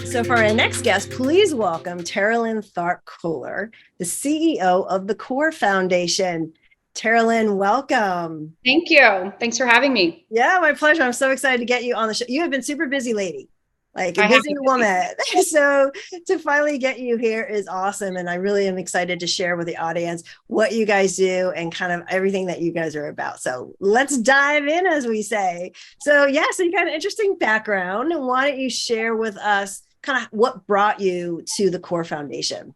So for our next guest, please welcome Terilyn Tharp-Kohler, the CEO of the Core Foundation. Terilyn, welcome. Thank you. Thanks for having me. Yeah, my pleasure. I'm so excited to get you on the show. You have been super busy, lady, like a I have busy woman. So to finally get you here is awesome. And I really am excited to share with the audience what you guys do and kind of everything that you guys are about. So let's dive in, as we say. So yeah, so you got an interesting background. Why don't you share with us kind of what brought you to the Core Foundation?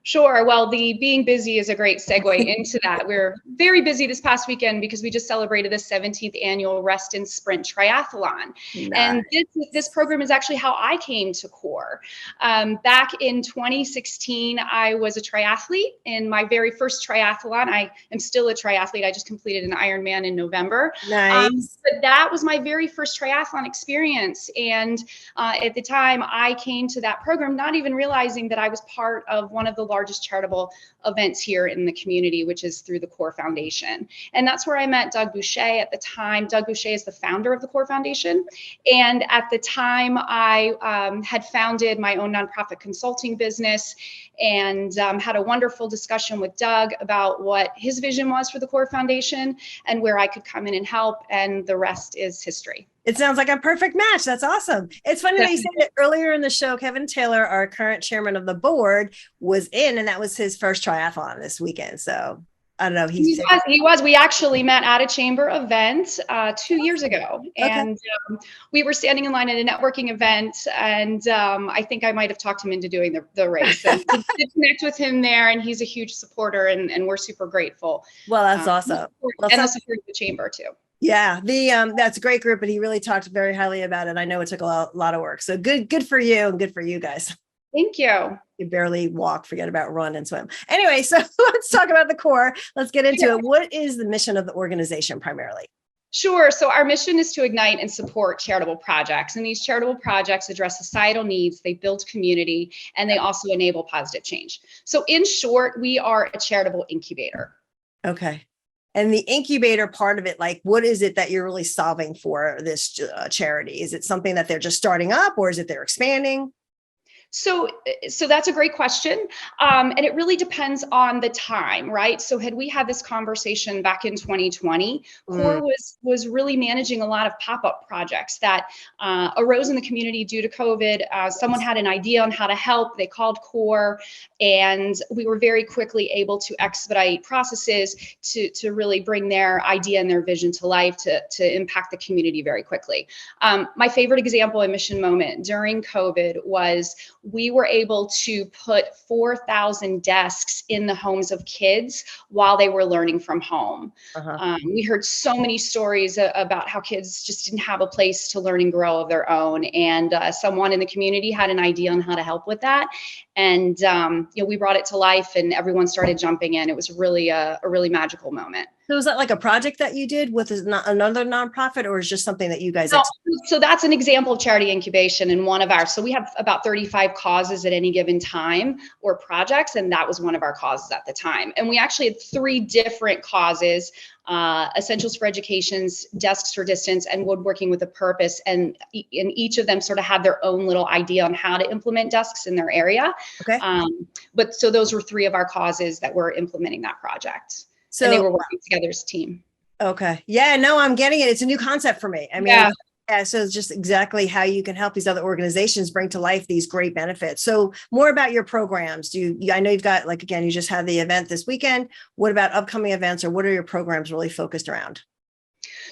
Sure. Well, the being busy is a great segue into that. We're very busy this past weekend because we just celebrated the 17th annual Rest and Sprint Triathlon. Nice. And this program is actually how I came to Core. Back in 2016, I was a triathlete. In my very first triathlon, I am still a triathlete. I just completed an Ironman in November. Nice. But that was my very first triathlon experience. And at the time, I came to that program not even realizing that I was part of one of the largest charitable events here in the community, which is through the Core Foundation. And that's where I met Doug Boucher at the time. Doug Boucher is the founder of the Core Foundation. And at the time, I had founded my own nonprofit consulting business and had a wonderful discussion with Doug about what his vision was for the Core Foundation and where I could come in and help. And the rest is history. It sounds like a perfect match. That's awesome. It's funny that you said that earlier in the show. Kevin Taylor, our current chairman of the board, was in, and that was his first triathlon this weekend. So I don't know. He was. We actually met at a chamber event 2 years ago, and we were standing in line at a networking event, and I think I might have talked him into doing the race. And to connect with him there, and he's a huge supporter, and we're super grateful. Well, that's awesome. And the support of the chamber too. Yeah, that's a great group, but he really talked very highly about it. I know it took a lot of work. So good for you, and good for you guys. Thank you. You barely walk, forget about run and swim. Anyway, so let's talk about the Core. Let's get into it. What is the mission of the organization primarily? Sure. So our mission is to ignite and support charitable projects. And these charitable projects address societal needs, they build community, and they also enable positive change. So in short, we are a charitable incubator. Okay. And the incubator part of it, like, what is it that you're really solving for this charity? Is it something that they're just starting up, or is it they're expanding? So that's a great question. And it really depends on the time, right? So had we had this conversation back in 2020, Core was really managing a lot of pop-up projects that arose in the community due to COVID. Someone had an idea on how to help. They called Core, and we were very quickly able to expedite processes to really bring their idea and their vision to life to impact the community very quickly. My favorite example and mission moment during COVID was we were able to put 4,000 desks in the homes of kids while they were learning from home. We heard so many stories about how kids just didn't have a place to learn and grow of their own. And someone in the community had an idea on how to help with that. And we brought it to life, and everyone started jumping in. It was really a really magical moment. So is that like a project that you did with another nonprofit, or is just something that you guys? No, so that's an example of charity incubation in one of ours. So we have about 35 causes at any given time, or projects, and that was one of our causes at the time. And we actually had 3 different causes: Essentials for Education's, Desks for Distance, and Woodworking with a Purpose. And each of them sort of had their own little idea on how to implement desks in their area. Okay. But so those were 3 of our causes that were implementing that project. So, and they were working together as a team. Okay. Yeah, no, I'm getting it. It's a new concept for me. I mean, yeah, so it's just exactly how you can help these other organizations bring to life these great benefits. So more about your programs. I know you've got, like, again, you just had the event this weekend. What about upcoming events, or what are your programs really focused around?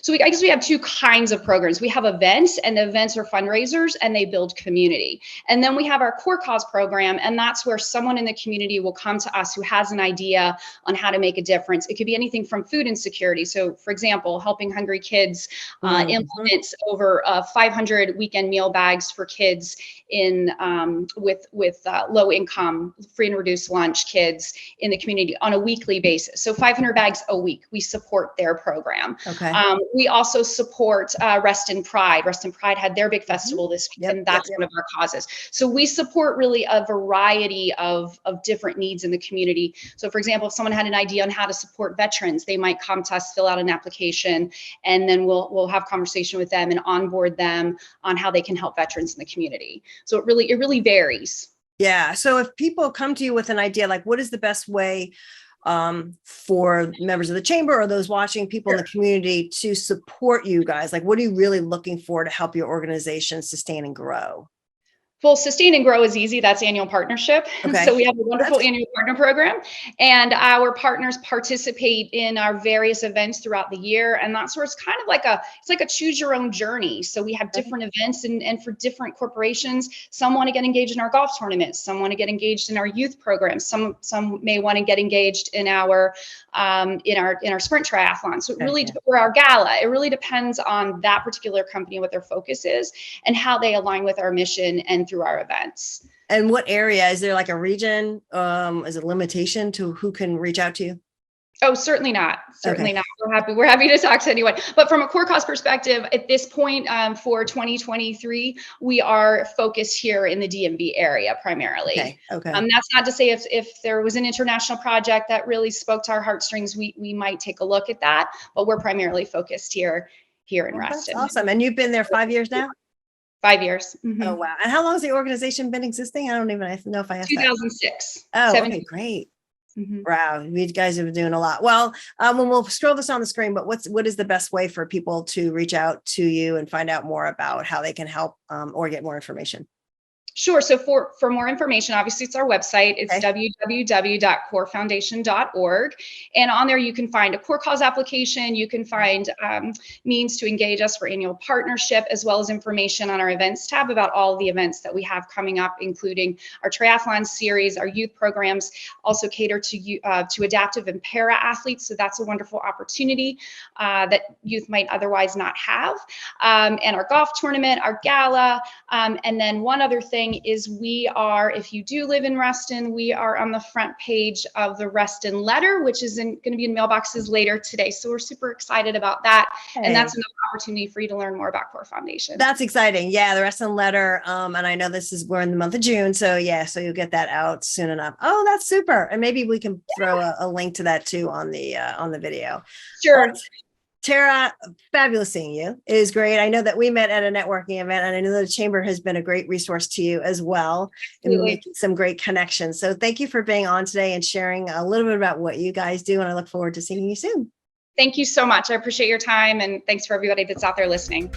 So I guess we have 2 kinds of programs. We have events, and the events are fundraisers, and they build community. And then we have our Core Cause program, and that's where someone in the community will come to us who has an idea on how to make a difference. It could be anything from food insecurity. So for example, helping hungry kids implement over 500 weekend meal bags for kids in with low income, free and reduced lunch kids in the community on a weekly basis. So 500 bags a week. We support their program. Okay. We also support Rest in Pride. Rest in Pride had their big festival this week, and that's one of our causes. So we support really a variety of different needs in the community. So for example, if someone had an idea on how to support veterans, they might come to us, fill out an application, and then we'll have conversation with them and onboard them on how they can help veterans in the community. So it really varies. Yeah. So if people come to you with an idea, like what is the best way for members of the chamber or those watching, people in the community, to support you guys? Like, what are you really looking for to help your organization sustain and grow? Well, sustain and grow is easy. That's annual partnership. Okay. So we have a wonderful annual partner program, and our partners participate in our various events throughout the year. And that's where it's kind of like a choose your own journey. So we have different events, and for different corporations, some want to get engaged in our golf tournaments, some want to get engaged in our youth programs, some may want to get engaged in our sprint triathlon. So it really, or our gala, it really depends on that particular company, what their focus is, and how they align with our mission and through our events. And what area? Is there like a region? Is it a limitation to who can reach out to you? Oh, certainly not. Certainly not. We're happy to talk to anyone. But from a core cause perspective, at this point, for 2023, we are focused here in the DMV area primarily. Okay. That's not to say if there was an international project that really spoke to our heartstrings, we might take a look at that. But we're primarily focused here in Reston. That's awesome. And you've been there 5 years now? 5 years. Mm-hmm. Oh, wow. And how long has the organization been existing? I don't even know if I asked 2006. That. Oh, okay, great. Mm-hmm. Wow, you guys have been doing a lot. Well, when we'll scroll this on the screen, but what is the best way for people to reach out to you and find out more about how they can help or get more information? Sure. So for more information, obviously it's our website. It's www.corefoundation.org. And on there, you can find a core cause application. You can find means to engage us for annual partnership, as well as information on our events tab about all the events that we have coming up, including our triathlon series, our youth programs, also cater to adaptive and para athletes. So that's a wonderful opportunity that youth might otherwise not have. And our golf tournament, our gala, and then one other thing is we are, if you do live in Reston, we are on the front page of the Reston Letter, which is going to be in mailboxes later today. So we're super excited about that. Hey. And that's another opportunity for you to learn more about Core Foundation. That's exciting. Yeah, the Reston Letter. And I know we're in the month of June. So yeah, so you'll get that out soon enough. Oh, that's super. And maybe we can throw a link to that too on the video. Sure. Tara, fabulous seeing you. It is great. I know that we met at a networking event, and I know the Chamber has been a great resource to you as well in making some great connections. So thank you for being on today and sharing a little bit about what you guys do, and I look forward to seeing you soon. Thank you so much. I appreciate your time, and thanks for everybody that's out there listening.